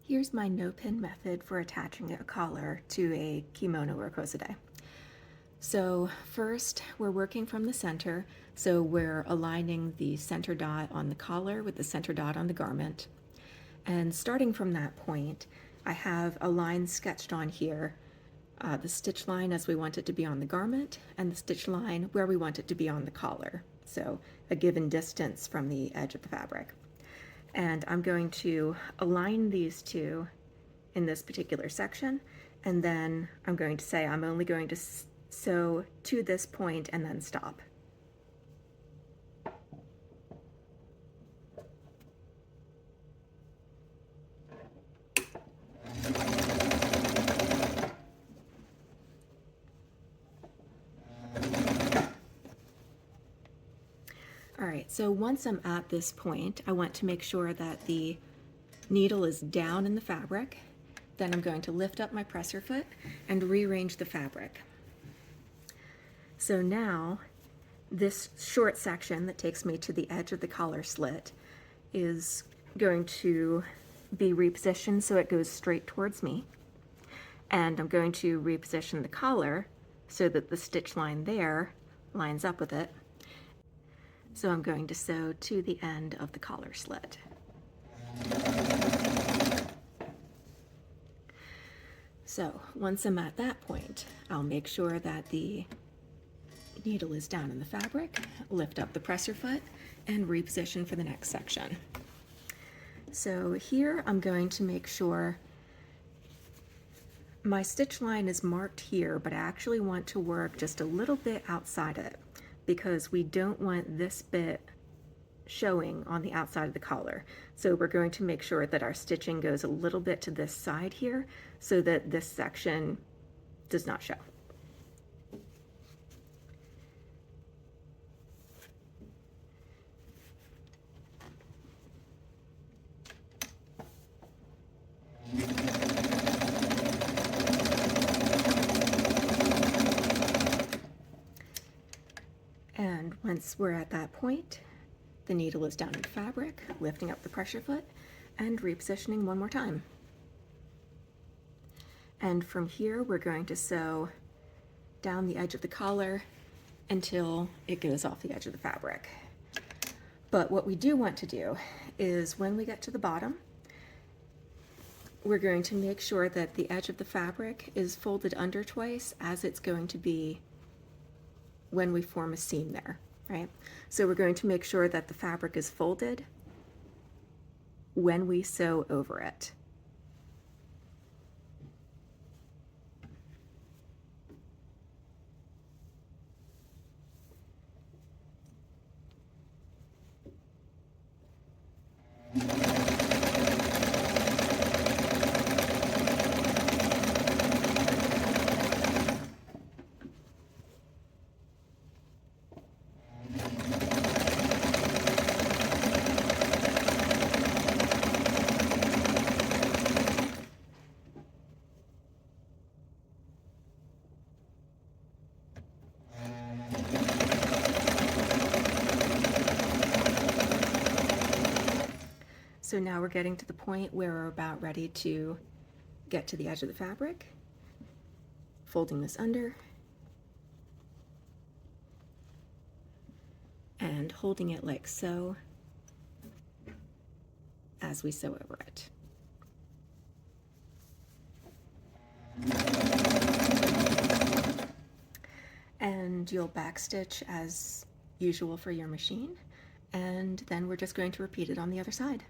Here's my no-pin method for attaching a collar to a kimono or kosode. So first, we're working from the center, so we're aligning the center dot on the collar with the center dot on the garment. And starting from that point, I have a line sketched on here, the stitch line as we want it to be on the garment, and the stitch line where we want it to be on the collar, so a given distance from the edge of the fabric. And I'm going to align these two in this particular section, and then I'm going to say I'm only going to sew to this point and then stop. All right, so once I'm at this point, I want to make sure that the needle is down in the fabric. Then I'm going to lift up my presser foot and rearrange the fabric. So now this short section that takes me to the edge of the collar slit is going to be repositioned so it goes straight towards me. And I'm going to reposition the collar so that the stitch line there lines up with it. So I'm going to sew to the end of the collar slit. So once I'm at that point, I'll make sure that the needle is down in the fabric, lift up the presser foot, and reposition for the next section. So here I'm going to make sure my stitch line is marked here, but I actually want to work just a little bit outside it, because we don't want this bit showing on the outside of the collar. So we're going to make sure that our stitching goes a little bit to this side here so that this section does not show. And once we're at that point, the needle is down in the fabric, lifting up the pressure foot, and repositioning one more time. And from here, we're going to sew down the edge of the collar until it goes off the edge of the fabric. But what we do want to do is when we get to the bottom, we're going to make sure that the edge of the fabric is folded under twice, as it's going to be when we form a seam there, right? So we're going to make sure that the fabric is folded when we sew over it. So now we're getting to the point where we're about ready to get to the edge of the fabric, folding this under and holding it like so as we sew over it. And you'll backstitch as usual for your machine, and then we're just going to repeat it on the other side.